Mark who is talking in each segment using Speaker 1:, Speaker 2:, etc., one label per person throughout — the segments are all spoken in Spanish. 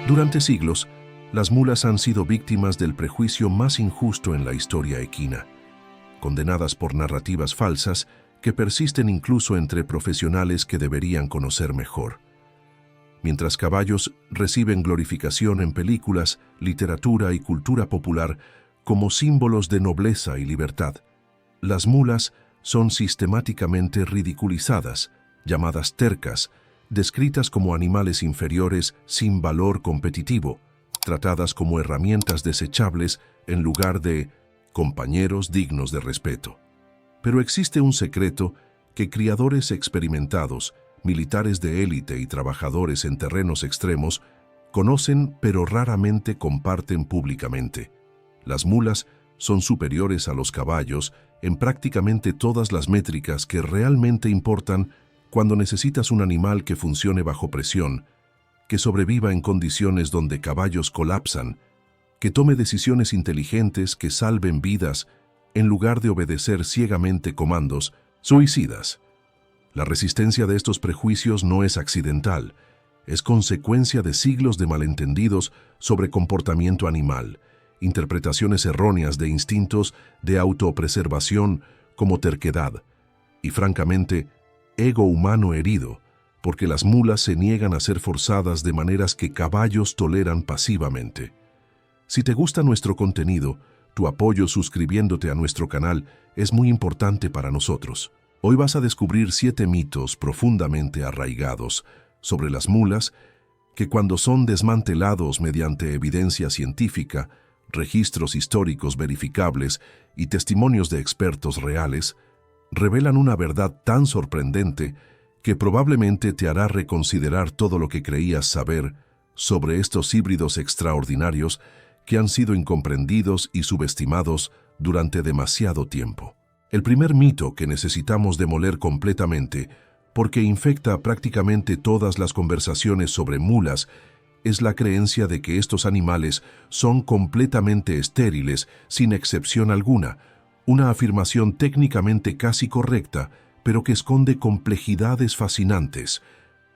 Speaker 1: Durante siglos, las mulas han sido víctimas del prejuicio más injusto en la historia equina, condenadas por narrativas falsas que persisten incluso entre profesionales que deberían conocer mejor. Mientras caballos reciben glorificación en películas, literatura y cultura popular como símbolos de nobleza y libertad, las mulas son sistemáticamente ridiculizadas, llamadas tercas, descritas como animales inferiores sin valor competitivo, tratadas como herramientas desechables en lugar de compañeros dignos de respeto. Pero existe un secreto que criadores experimentados, militares de élite y trabajadores en terrenos extremos conocen pero raramente comparten públicamente. Las mulas son superiores a los caballos en prácticamente todas las métricas que realmente importan cuando necesitas un animal que funcione bajo presión, que sobreviva en condiciones donde caballos colapsan, que tome decisiones inteligentes que salven vidas en lugar de obedecer ciegamente comandos suicidas. La resistencia de estos prejuicios no es accidental, es consecuencia de siglos de malentendidos sobre comportamiento animal, interpretaciones erróneas de instintos de autopreservación como terquedad y, francamente, ego humano herido, porque las mulas se niegan a ser forzadas de maneras que caballos toleran pasivamente. Si te gusta nuestro contenido, tu apoyo suscribiéndote a nuestro canal es muy importante para nosotros. Hoy vas a descubrir 7 mitos profundamente arraigados sobre las mulas que, cuando son desmantelados mediante evidencia científica, registros históricos verificables y testimonios de expertos reales, revelan una verdad tan sorprendente que probablemente te hará reconsiderar todo lo que creías saber sobre estos híbridos extraordinarios que han sido incomprendidos y subestimados durante demasiado tiempo. El primer mito que necesitamos demoler completamente, porque infecta prácticamente todas las conversaciones sobre mulas, es la creencia de que estos animales son completamente estériles, sin excepción alguna, una afirmación técnicamente casi correcta, pero que esconde complejidades fascinantes,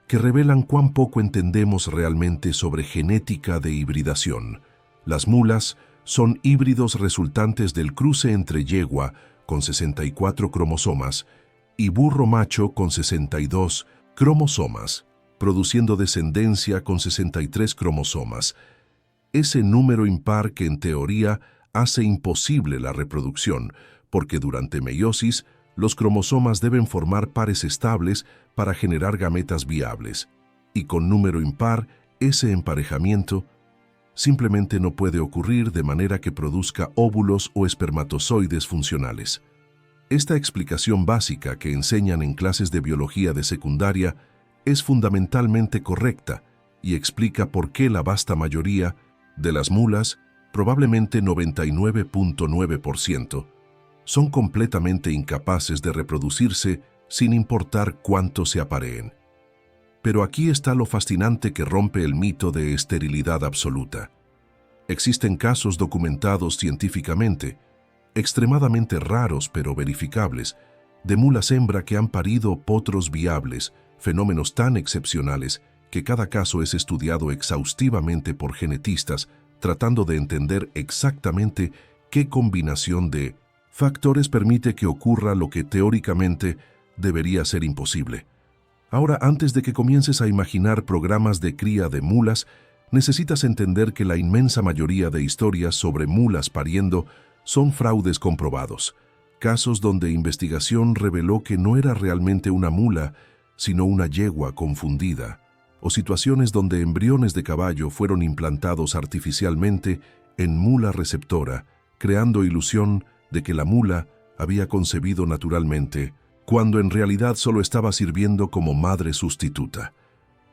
Speaker 1: que revelan cuán poco entendemos realmente sobre genética de hibridación. Las mulas son híbridos resultantes del cruce entre yegua, con 64 cromosomas, y burro macho con 62 cromosomas, produciendo descendencia con 63 cromosomas. Ese número impar que en teoría hace imposible la reproducción, porque durante meiosis los cromosomas deben formar pares estables para generar gametas viables, y con número impar ese emparejamiento simplemente no puede ocurrir de manera que produzca óvulos o espermatozoides funcionales. Esta explicación básica que enseñan en clases de biología de secundaria es fundamentalmente correcta y explica por qué la vasta mayoría de las mulas, probablemente 99.9%, son completamente incapaces de reproducirse sin importar cuánto se apareen. Pero aquí está lo fascinante que rompe el mito de esterilidad absoluta. Existen casos documentados científicamente, extremadamente raros pero verificables, de mulas hembra que han parido potros viables, fenómenos tan excepcionales que cada caso es estudiado exhaustivamente por genetistas, tratando de entender exactamente qué combinación de factores permite que ocurra lo que teóricamente debería ser imposible. Ahora, antes de que comiences a imaginar programas de cría de mulas, necesitas entender que la inmensa mayoría de historias sobre mulas pariendo son fraudes comprobados, casos donde investigación reveló que no era realmente una mula, sino una yegua confundida, o situaciones donde embriones de caballo fueron implantados artificialmente en mula receptora, creando ilusión de que la mula había concebido naturalmente, cuando en realidad solo estaba sirviendo como madre sustituta.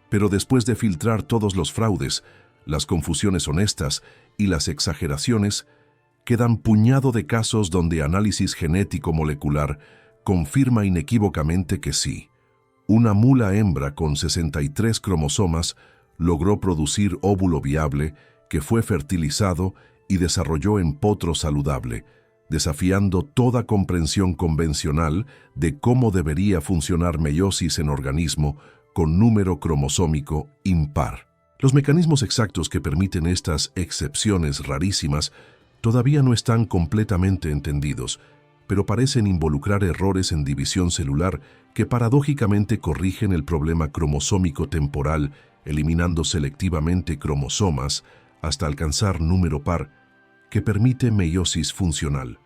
Speaker 1: Pero después de filtrar todos los fraudes, las confusiones honestas y las exageraciones, quedan puñado de casos donde análisis genético molecular confirma inequívocamente que sí, una mula hembra con 63 cromosomas logró producir óvulo viable que fue fertilizado y desarrolló en potro saludable, desafiando toda comprensión convencional de cómo debería funcionar meiosis en organismo con número cromosómico impar. Los mecanismos exactos que permiten estas excepciones rarísimas todavía no están completamente entendidos, pero parecen involucrar errores en división celular que paradójicamente corrigen el problema cromosómico temporal, eliminando selectivamente cromosomas hasta alcanzar número par, que permite meiosis funcional.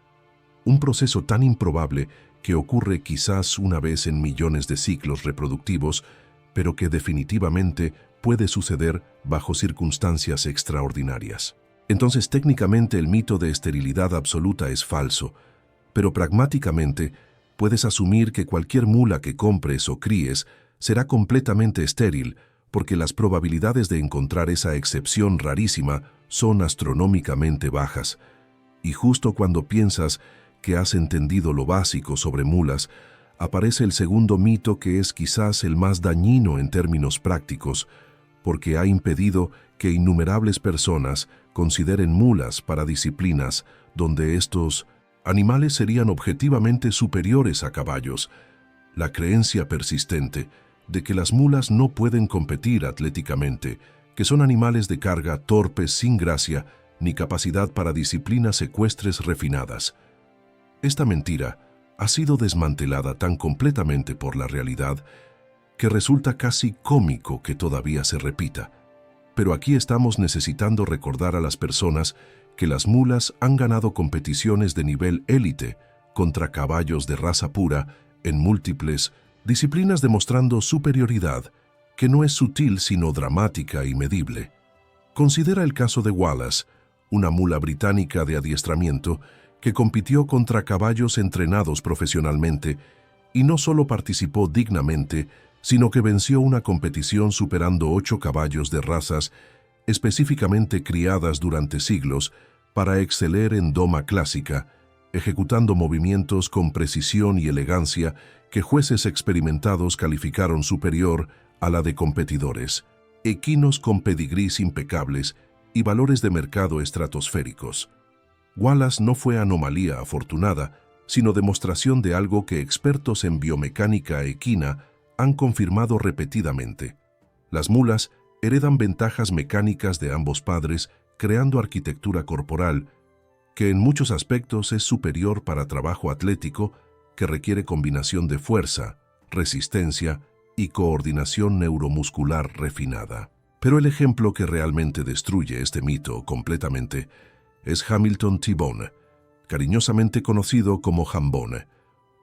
Speaker 1: Un proceso tan improbable que ocurre quizás una vez en millones de ciclos reproductivos, pero que definitivamente puede suceder bajo circunstancias extraordinarias. Entonces, técnicamente el mito de esterilidad absoluta es falso, pero pragmáticamente puedes asumir que cualquier mula que compres o críes será completamente estéril, porque las probabilidades de encontrar esa excepción rarísima son astronómicamente bajas. Y justo cuando piensas que has entendido lo básico sobre mulas, aparece el segundo mito, que es quizás el más dañino en términos prácticos, porque ha impedido que innumerables personas consideren mulas para disciplinas donde estos animales serían objetivamente superiores a caballos. La creencia persistente de que las mulas no pueden competir atléticamente, que son animales de carga torpes sin gracia ni capacidad para disciplinas ecuestres refinadas. Esta mentira ha sido desmantelada tan completamente por la realidad que resulta casi cómico que todavía se repita. Pero aquí estamos necesitando recordar a las personas que las mulas han ganado competiciones de nivel élite contra caballos de raza pura en múltiples disciplinas, demostrando superioridad que no es sutil sino dramática y medible. Considera el caso de Wallace, una mula británica de adiestramiento que compitió contra caballos entrenados profesionalmente y no solo participó dignamente, sino que venció una competición superando 8 caballos de razas específicamente criadas durante siglos para exceler en doma clásica, ejecutando movimientos con precisión y elegancia que jueces experimentados calificaron superior a la de competidores, equinos con pedigrís impecables y valores de mercado estratosféricos. Wallace no fue anomalía afortunada, sino demostración de algo que expertos en biomecánica equina han confirmado repetidamente. Las mulas heredan ventajas mecánicas de ambos padres, creando arquitectura corporal que en muchos aspectos es superior para trabajo atlético que requiere combinación de fuerza, resistencia y coordinación neuromuscular refinada. Pero el ejemplo que realmente destruye este mito completamente es Hamilton T-Bone, cariñosamente conocido como Hambone,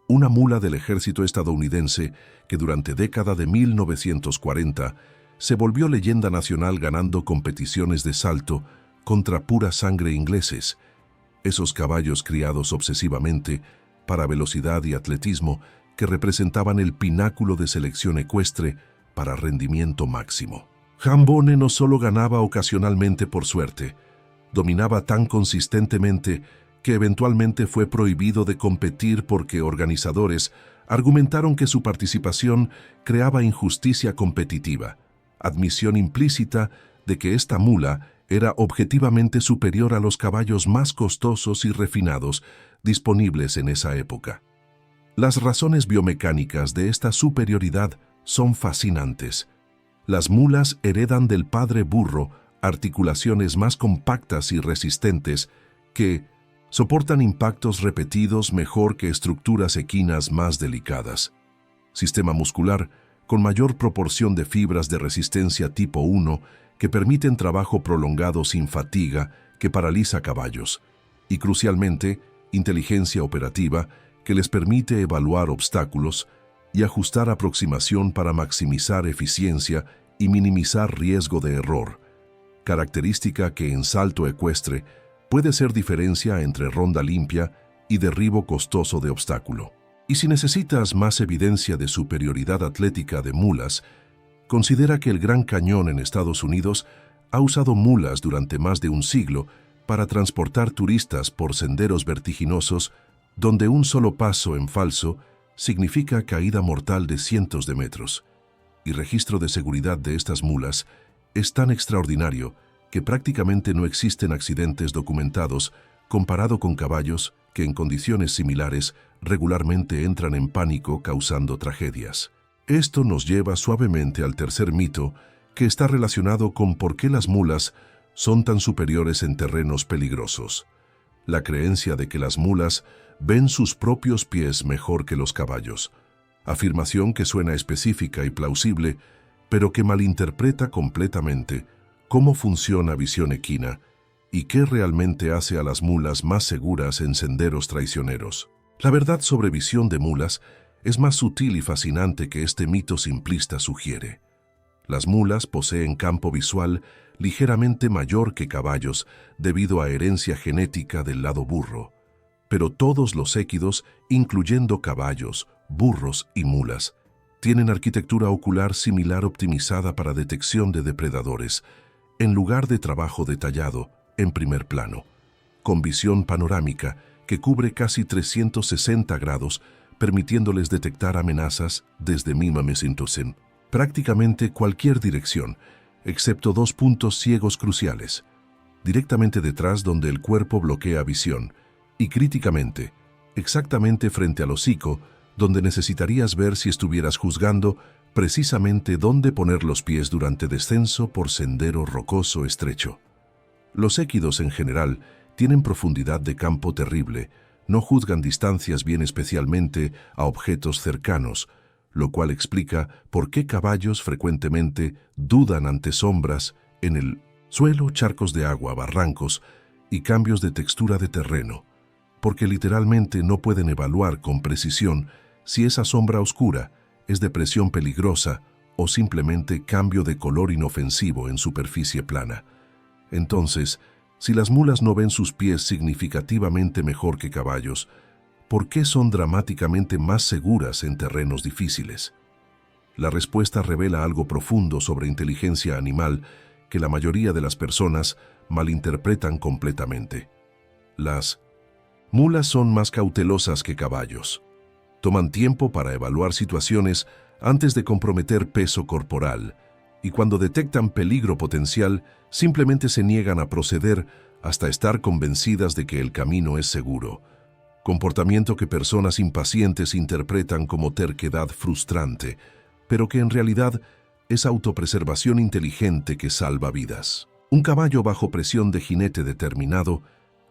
Speaker 1: una mula del ejército estadounidense que durante década de 1940 se volvió leyenda nacional ganando competiciones de salto contra pura sangre ingleses, esos caballos criados obsesivamente para velocidad y atletismo que representaban el pináculo de selección ecuestre para rendimiento máximo. Hambone no solo ganaba ocasionalmente por suerte, dominaba tan consistentemente que eventualmente fue prohibido de competir porque organizadores argumentaron que su participación creaba injusticia competitiva, admisión implícita de que esta mula era objetivamente superior a los caballos más costosos y refinados disponibles en esa época. Las razones biomecánicas de esta superioridad son fascinantes. Las mulas heredan del padre burro articulaciones más compactas y resistentes que soportan impactos repetidos mejor que estructuras equinas más delicadas. Sistema muscular con mayor proporción de fibras de resistencia tipo 1 que permiten trabajo prolongado sin fatiga que paraliza caballos. Y crucialmente, inteligencia operativa que les permite evaluar obstáculos y ajustar aproximación para maximizar eficiencia y minimizar riesgo de error, característica que en salto ecuestre puede ser diferencia entre ronda limpia y derribo costoso de obstáculo. Y si necesitas más evidencia de superioridad atlética de mulas, considera que el Gran Cañón en Estados Unidos ha usado mulas durante más de un siglo para transportar turistas por senderos vertiginosos donde un solo paso en falso significa caída mortal de cientos de metros. Y registro de seguridad de estas mulas es tan extraordinario que prácticamente no existen accidentes documentados comparado con caballos que en condiciones similares regularmente entran en pánico causando tragedias. Esto nos lleva suavemente al tercer mito, que está relacionado con por qué las mulas son tan superiores en terrenos peligrosos. La creencia de que las mulas ven sus propios pies mejor que los caballos. Afirmación que suena específica y plausible, pero que malinterpreta completamente cómo funciona visión equina y qué realmente hace a las mulas más seguras en senderos traicioneros. La verdad sobre visión de mulas es más sutil y fascinante que este mito simplista sugiere. Las mulas poseen campo visual ligeramente mayor que caballos debido a herencia genética del lado burro, pero todos los équidos, incluyendo caballos, burros y mulas, tienen arquitectura ocular similar optimizada para detección de depredadores, en lugar de trabajo detallado en primer plano, con visión panorámica que cubre casi 360 grados, permitiéndoles detectar amenazas desde Mimamesintosen, prácticamente cualquier dirección, excepto dos puntos ciegos cruciales, directamente detrás donde el cuerpo bloquea visión, y críticamente, exactamente frente al hocico, donde necesitarías ver si estuvieras juzgando precisamente dónde poner los pies durante descenso por sendero rocoso estrecho. Los équidos en general tienen profundidad de campo terrible, no juzgan distancias bien especialmente a objetos cercanos, lo cual explica por qué caballos frecuentemente dudan ante sombras en el suelo, charcos de agua, barrancos y cambios de textura de terreno, porque literalmente no pueden evaluar con precisión si esa sombra oscura es de presión peligrosa o simplemente cambio de color inofensivo en superficie plana. Entonces, si las mulas no ven sus pies significativamente mejor que caballos, ¿por qué son dramáticamente más seguras en terrenos difíciles? La respuesta revela algo profundo sobre inteligencia animal que la mayoría de las personas malinterpretan completamente. Las mulas son más cautelosas que caballos. Toman tiempo para evaluar situaciones antes de comprometer peso corporal, y cuando detectan peligro potencial, simplemente se niegan a proceder hasta estar convencidas de que el camino es seguro. Comportamiento que personas impacientes interpretan como terquedad frustrante, pero que en realidad es autopreservación inteligente que salva vidas. Un caballo bajo presión de jinete determinado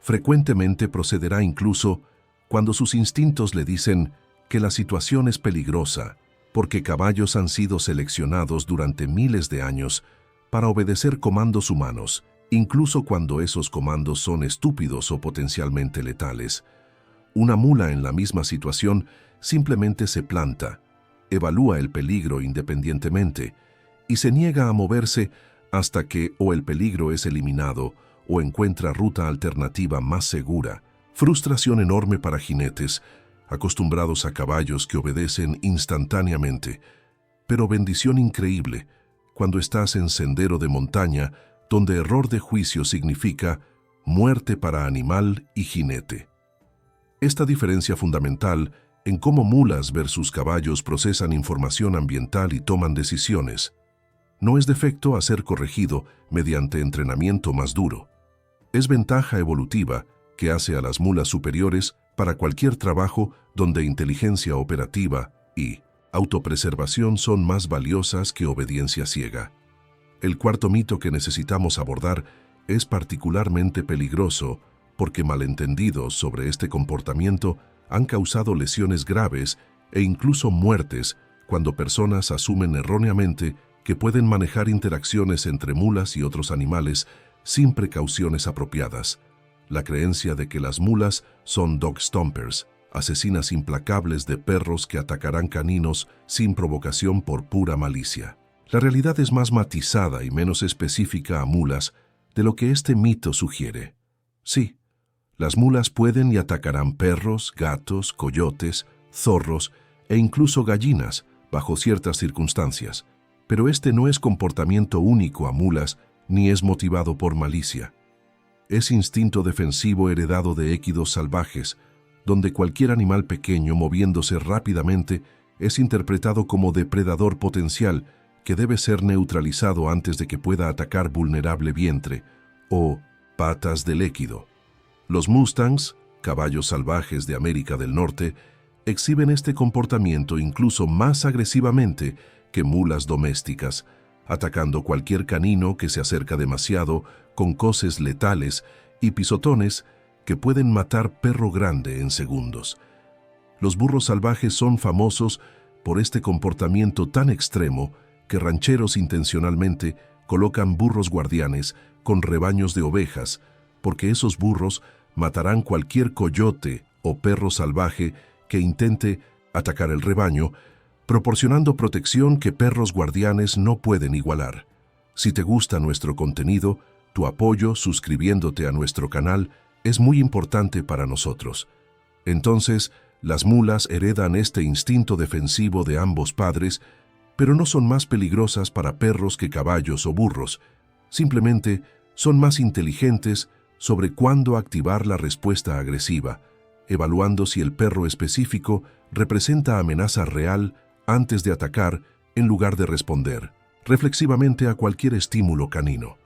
Speaker 1: frecuentemente procederá incluso cuando sus instintos le dicen que la situación es peligrosa, porque caballos han sido seleccionados durante miles de años para obedecer comandos humanos, incluso cuando esos comandos son estúpidos o potencialmente letales. Una mula en la misma situación simplemente se planta, evalúa el peligro independientemente y se niega a moverse hasta que o el peligro es eliminado o encuentra ruta alternativa más segura. Frustración enorme para jinetes, acostumbrados a caballos que obedecen instantáneamente, pero bendición increíble cuando estás en sendero de montaña donde error de juicio significa muerte para animal y jinete. Esta diferencia fundamental en cómo mulas versus caballos procesan información ambiental y toman decisiones no es defecto a ser corregido mediante entrenamiento más duro. Es ventaja evolutiva que hace a las mulas superiores para cualquier trabajo donde inteligencia operativa y autopreservación son más valiosas que obediencia ciega. El cuarto mito que necesitamos abordar es particularmente peligroso porque malentendidos sobre este comportamiento han causado lesiones graves e incluso muertes cuando personas asumen erróneamente que pueden manejar interacciones entre mulas y otros animales sin precauciones apropiadas. La creencia de que las mulas son dog stompers, asesinas implacables de perros que atacarán caninos sin provocación por pura malicia. La realidad es más matizada y menos específica a mulas de lo que este mito sugiere. Sí, las mulas pueden y atacarán perros, gatos, coyotes, zorros e incluso gallinas bajo ciertas circunstancias, pero este no es comportamiento único a mulas ni es motivado por malicia. Es instinto defensivo heredado de équidos salvajes, donde cualquier animal pequeño moviéndose rápidamente es interpretado como depredador potencial que debe ser neutralizado antes de que pueda atacar vulnerable vientre o patas del équido. Los mustangs, caballos salvajes de América del Norte, exhiben este comportamiento incluso más agresivamente que mulas domésticas, atacando cualquier canino que se acerca demasiado con coces letales y pisotones que pueden matar perro grande en segundos. Los burros salvajes son famosos por este comportamiento tan extremo que rancheros intencionalmente colocan burros guardianes con rebaños de ovejas, porque esos burros matarán cualquier coyote o perro salvaje que intente atacar el rebaño, proporcionando protección que perros guardianes no pueden igualar. Si te gusta nuestro contenido, tu apoyo suscribiéndote a nuestro canal es muy importante para nosotros. Entonces, las mulas heredan este instinto defensivo de ambos padres, pero no son más peligrosas para perros que caballos o burros. Simplemente son más inteligentes sobre cuándo activar la respuesta agresiva, evaluando si el perro específico representa amenaza real antes de atacar en lugar de responder reflexivamente a cualquier estímulo canino.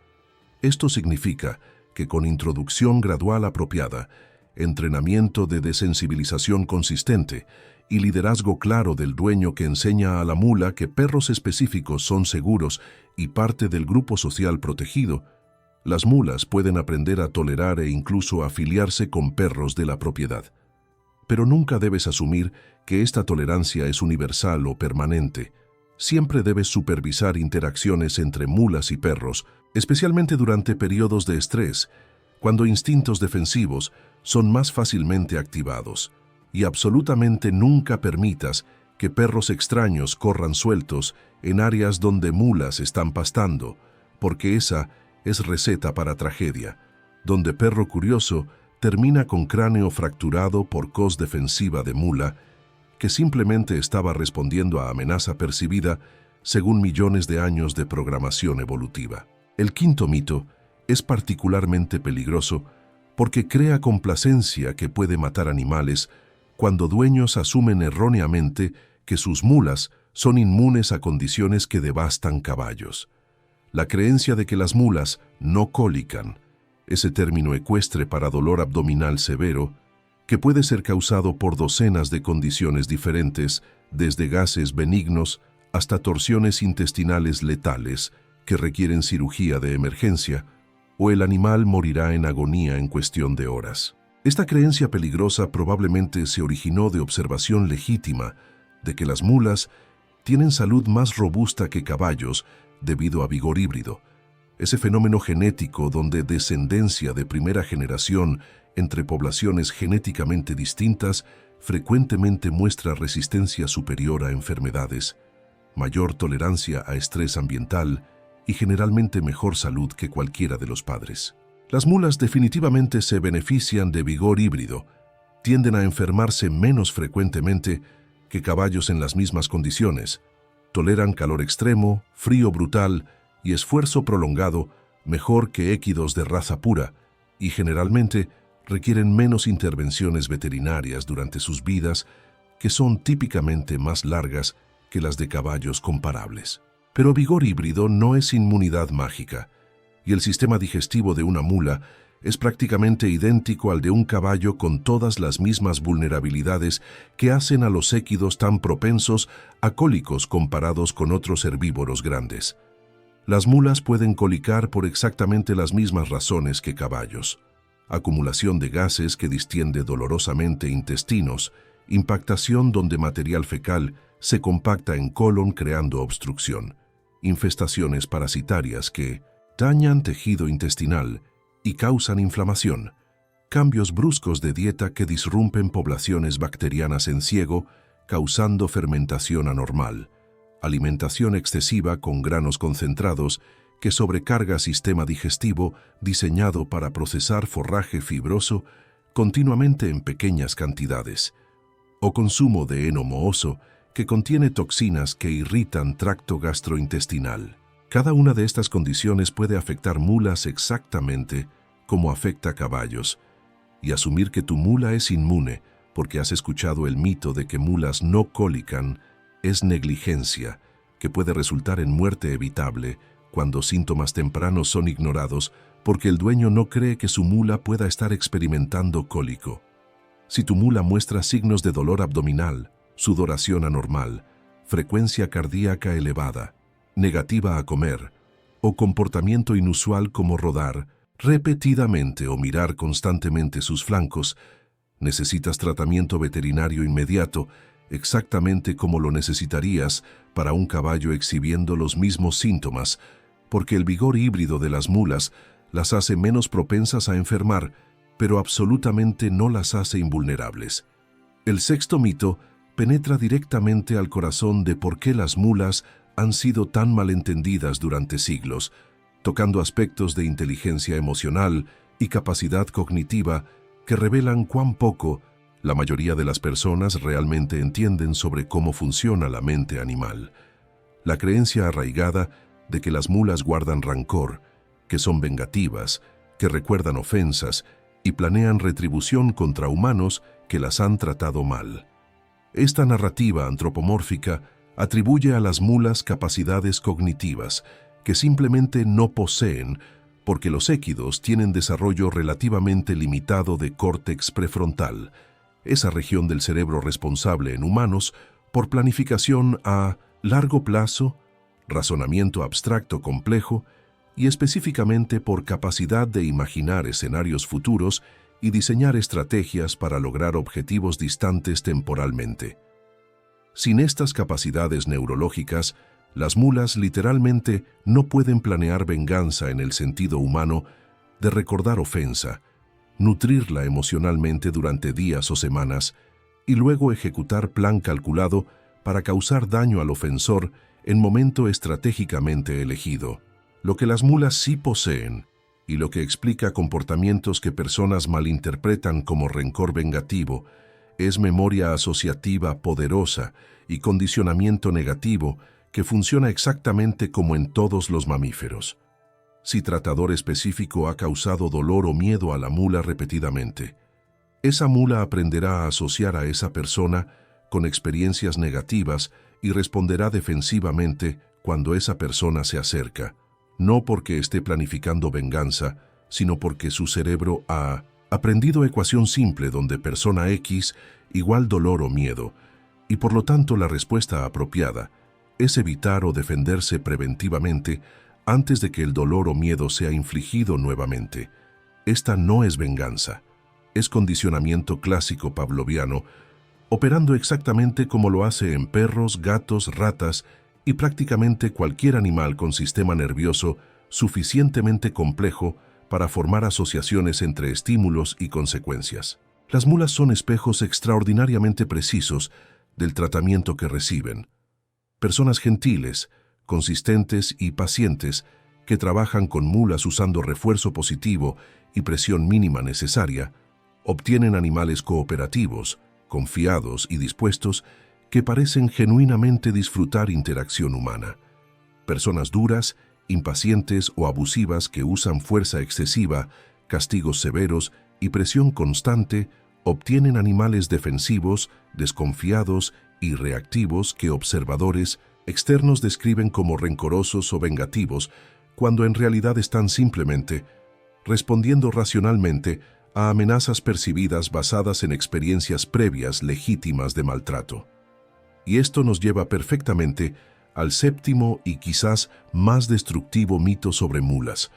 Speaker 1: Esto significa que con introducción gradual apropiada, entrenamiento de desensibilización consistente y liderazgo claro del dueño que enseña a la mula que perros específicos son seguros y parte del grupo social protegido, las mulas pueden aprender a tolerar e incluso afiliarse con perros de la propiedad. Pero nunca debes asumir que esta tolerancia es universal o permanente. Siempre debes supervisar interacciones entre mulas y perros, especialmente durante periodos de estrés, cuando instintos defensivos son más fácilmente activados, y absolutamente nunca permitas que perros extraños corran sueltos en áreas donde mulas están pastando, porque esa es receta para tragedia, donde perro curioso termina con cráneo fracturado por cos defensiva de mula, que simplemente estaba respondiendo a amenaza percibida según millones de años de programación evolutiva. El quinto mito es particularmente peligroso porque crea complacencia que puede matar animales cuando dueños asumen erróneamente que sus mulas son inmunes a condiciones que devastan caballos. La creencia de que las mulas no cólican, ese término ecuestre para dolor abdominal severo, que puede ser causado por docenas de condiciones diferentes, desde gases benignos hasta torsiones intestinales letales que requieren cirugía de emergencia, o el animal morirá en agonía en cuestión de horas. Esta creencia peligrosa probablemente se originó de observación legítima de que las mulas tienen salud más robusta que caballos debido a vigor híbrido, ese fenómeno genético donde descendencia de primera generación entre poblaciones genéticamente distintas frecuentemente muestra resistencia superior a enfermedades, mayor tolerancia a estrés ambiental y generalmente mejor salud que cualquiera de los padres. Las mulas definitivamente se benefician de vigor híbrido, tienden a enfermarse menos frecuentemente que caballos en las mismas condiciones, toleran calor extremo, frío brutal y esfuerzo prolongado mejor que équidos de raza pura y generalmente requieren menos intervenciones veterinarias durante sus vidas, que son típicamente más largas que las de caballos comparables. Pero vigor híbrido no es inmunidad mágica, y el sistema digestivo de una mula es prácticamente idéntico al de un caballo con todas las mismas vulnerabilidades que hacen a los équidos tan propensos a cólicos comparados con otros herbívoros grandes. Las mulas pueden colicar por exactamente las mismas razones que caballos: acumulación de gases que distiende dolorosamente intestinos, impactación donde material fecal se compacta en colon creando obstrucción, infestaciones parasitarias que dañan tejido intestinal y causan inflamación, cambios bruscos de dieta que disrumpen poblaciones bacterianas en ciego, causando fermentación anormal, alimentación excesiva con granos concentrados que sobrecarga sistema digestivo diseñado para procesar forraje fibroso continuamente en pequeñas cantidades, o consumo de heno mohoso que contiene toxinas que irritan tracto gastrointestinal. Cada una de estas condiciones puede afectar mulas exactamente como afecta caballos, y asumir que tu mula es inmune porque has escuchado el mito de que mulas no cólican es negligencia que puede resultar en muerte evitable cuando síntomas tempranos son ignorados porque el dueño no cree que su mula pueda estar experimentando cólico. Si tu mula muestra signos de dolor abdominal, sudoración anormal, frecuencia cardíaca elevada, negativa a comer, o comportamiento inusual como rodar repetidamente o mirar constantemente sus flancos, necesitas tratamiento veterinario inmediato, exactamente como lo necesitarías para un caballo exhibiendo los mismos síntomas, porque el vigor híbrido de las mulas las hace menos propensas a enfermar, pero absolutamente no las hace invulnerables. El sexto mito penetra directamente al corazón de por qué las mulas han sido tan malentendidas durante siglos, tocando aspectos de inteligencia emocional y capacidad cognitiva que revelan cuán poco la mayoría de las personas realmente entienden sobre cómo funciona la mente animal. La creencia arraigada de que las mulas guardan rancor, que son vengativas, que recuerdan ofensas y planean retribución contra humanos que las han tratado mal. Esta narrativa antropomórfica atribuye a las mulas capacidades cognitivas que simplemente no poseen porque los équidos tienen desarrollo relativamente limitado de córtex prefrontal, esa región del cerebro responsable en humanos por planificación a largo plazo, razonamiento abstracto complejo y específicamente por capacidad de imaginar escenarios futuros y diseñar estrategias para lograr objetivos distantes temporalmente. Sin estas capacidades neurológicas, las mulas literalmente no pueden planear venganza en el sentido humano de recordar ofensa, nutrirla emocionalmente durante días o semanas y luego ejecutar plan calculado para causar daño al ofensor en momento estratégicamente elegido. Lo que las mulas sí poseen, y lo que explica comportamientos que personas malinterpretan como rencor vengativo, es memoria asociativa poderosa y condicionamiento negativo que funciona exactamente como en todos los mamíferos. Si tratador específico ha causado dolor o miedo a la mula repetidamente, esa mula aprenderá a asociar a esa persona con experiencias negativas y responderá defensivamente cuando esa persona se acerca, no porque esté planificando venganza, sino porque su cerebro ha aprendido ecuación simple donde persona X igual dolor o miedo, y por lo tanto la respuesta apropiada es evitar o defenderse preventivamente antes de que el dolor o miedo sea infligido nuevamente. Esta no es venganza, es condicionamiento clásico pavloviano, operando exactamente como lo hace en perros, gatos, ratas y prácticamente cualquier animal con sistema nervioso suficientemente complejo para formar asociaciones entre estímulos y consecuencias. Las mulas son espejos extraordinariamente precisos del tratamiento que reciben. Personas gentiles, consistentes y pacientes que trabajan con mulas usando refuerzo positivo y presión mínima necesaria, obtienen animales cooperativos, confiados y dispuestos que parecen genuinamente disfrutar interacción humana. Personas duras, impacientes o abusivas que usan fuerza excesiva, castigos severos y presión constante obtienen animales defensivos, desconfiados y reactivos que observadores externos describen como rencorosos o vengativos, cuando en realidad están simplemente respondiendo racionalmente a amenazas percibidas basadas en experiencias previas legítimas de maltrato. Y esto nos lleva perfectamente al séptimo y quizás más destructivo mito sobre mulas,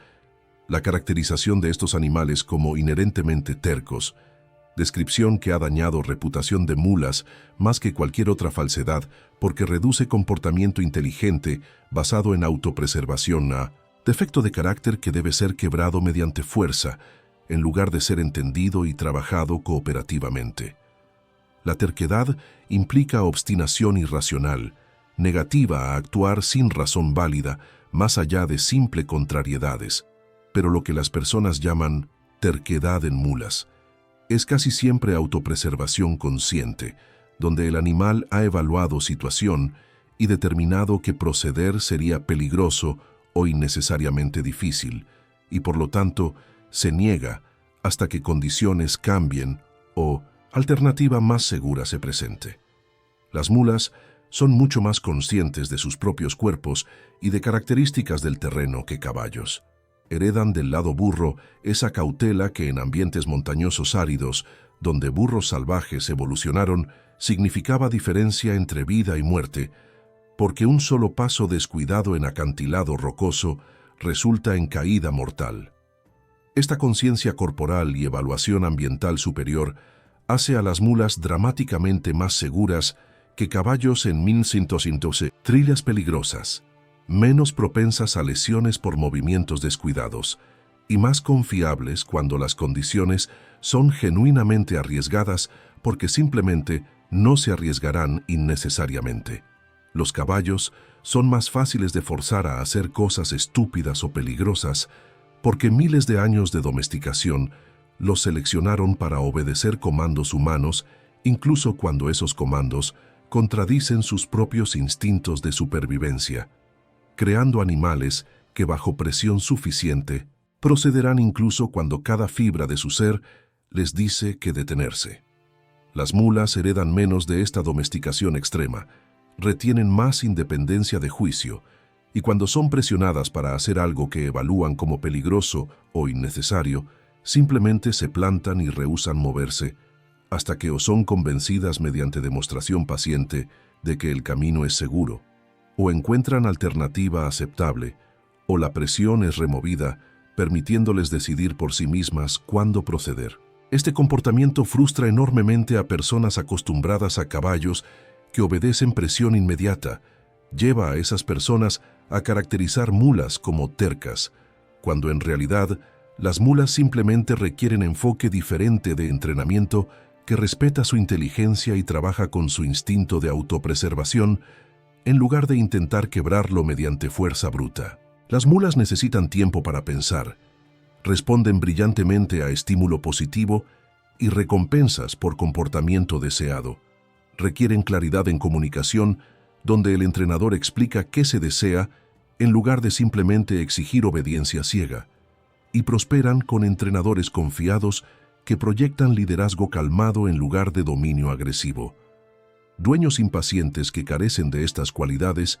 Speaker 1: la caracterización de estos animales como inherentemente tercos, descripción que ha dañado reputación de mulas más que cualquier otra falsedad porque reduce comportamiento inteligente basado en autopreservación a defecto de carácter que debe ser quebrado mediante fuerza, en lugar de ser entendido y trabajado cooperativamente. La terquedad implica obstinación irracional, negativa a actuar sin razón válida, más allá de simple contrariedades, pero lo que las personas llaman terquedad en mulas es casi siempre autopreservación consciente, donde el animal ha evaluado situación y determinado que proceder sería peligroso o innecesariamente difícil, y por lo tanto se niega hasta que condiciones cambien o alternativa más segura se presente. Las mulas son mucho más conscientes de sus propios cuerpos y de características del terreno que caballos. Heredan del lado burro esa cautela que en ambientes montañosos áridos, donde burros salvajes evolucionaron, significaba diferencia entre vida y muerte, porque un solo paso descuidado en acantilado rocoso resulta en caída mortal. Esta conciencia corporal y evaluación ambiental superior hace a las mulas dramáticamente más seguras que caballos en 1112, trillas peligrosas, menos propensas a lesiones por movimientos descuidados y más confiables cuando las condiciones son genuinamente arriesgadas porque simplemente no se arriesgarán innecesariamente. Los caballos son más fáciles de forzar a hacer cosas estúpidas o peligrosas porque miles de años de domesticación los seleccionaron para obedecer comandos humanos, incluso cuando esos comandos contradicen sus propios instintos de supervivencia, creando animales que bajo presión suficiente procederán incluso cuando cada fibra de su ser les dice que detenerse. Las mulas heredan menos de esta domesticación extrema, retienen más independencia de juicio, y cuando son presionadas para hacer algo que evalúan como peligroso o innecesario, simplemente se plantan y rehúsan moverse, hasta que o son convencidas mediante demostración paciente de que el camino es seguro, o encuentran alternativa aceptable, o la presión es removida, permitiéndoles decidir por sí mismas cuándo proceder. Este comportamiento frustra enormemente a personas acostumbradas a caballos que obedecen presión inmediata. Lleva a esas personas a caracterizar mulas como tercas, cuando en realidad las mulas simplemente requieren enfoque diferente de entrenamiento que respeta su inteligencia y trabaja con su instinto de autopreservación, en lugar de intentar quebrarlo mediante fuerza bruta. Las mulas necesitan tiempo para pensar, responden brillantemente a estímulo positivo y recompensas por comportamiento deseado. Requieren claridad en comunicación, donde el entrenador explica qué se desea en lugar de simplemente exigir obediencia ciega, y prosperan con entrenadores confiados que proyectan liderazgo calmado en lugar de dominio agresivo. Dueños impacientes que carecen de estas cualidades,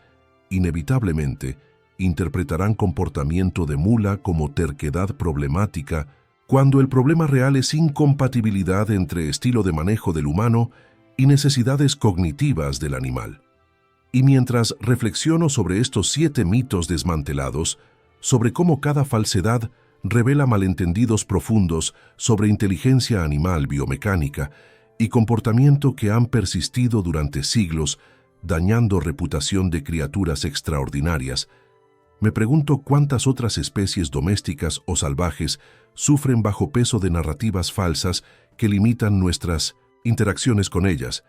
Speaker 1: inevitablemente, interpretarán comportamiento de mula como terquedad problemática, cuando el problema real es incompatibilidad entre estilo de manejo del humano y necesidades cognitivas del animal. Y mientras reflexiono sobre estos 7 mitos desmantelados, sobre cómo cada falsedad revela malentendidos profundos sobre inteligencia animal biomecánica y comportamiento que han persistido durante siglos, dañando reputación de criaturas extraordinarias, me pregunto cuántas otras especies domésticas o salvajes sufren bajo peso de narrativas falsas que limitan nuestras interacciones con ellas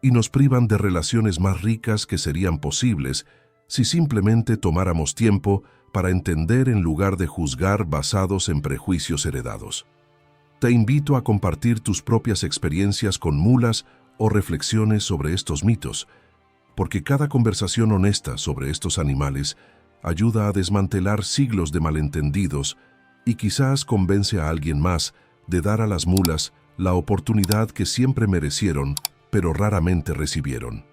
Speaker 1: y nos privan de relaciones más ricas que serían posibles si simplemente tomáramos tiempo para entender en lugar de juzgar basados en prejuicios heredados. Te invito a compartir tus propias experiencias con mulas o reflexiones sobre estos mitos, porque cada conversación honesta sobre estos animales ayuda a desmantelar siglos de malentendidos y quizás convence a alguien más de dar a las mulas la oportunidad que siempre merecieron, pero raramente recibieron.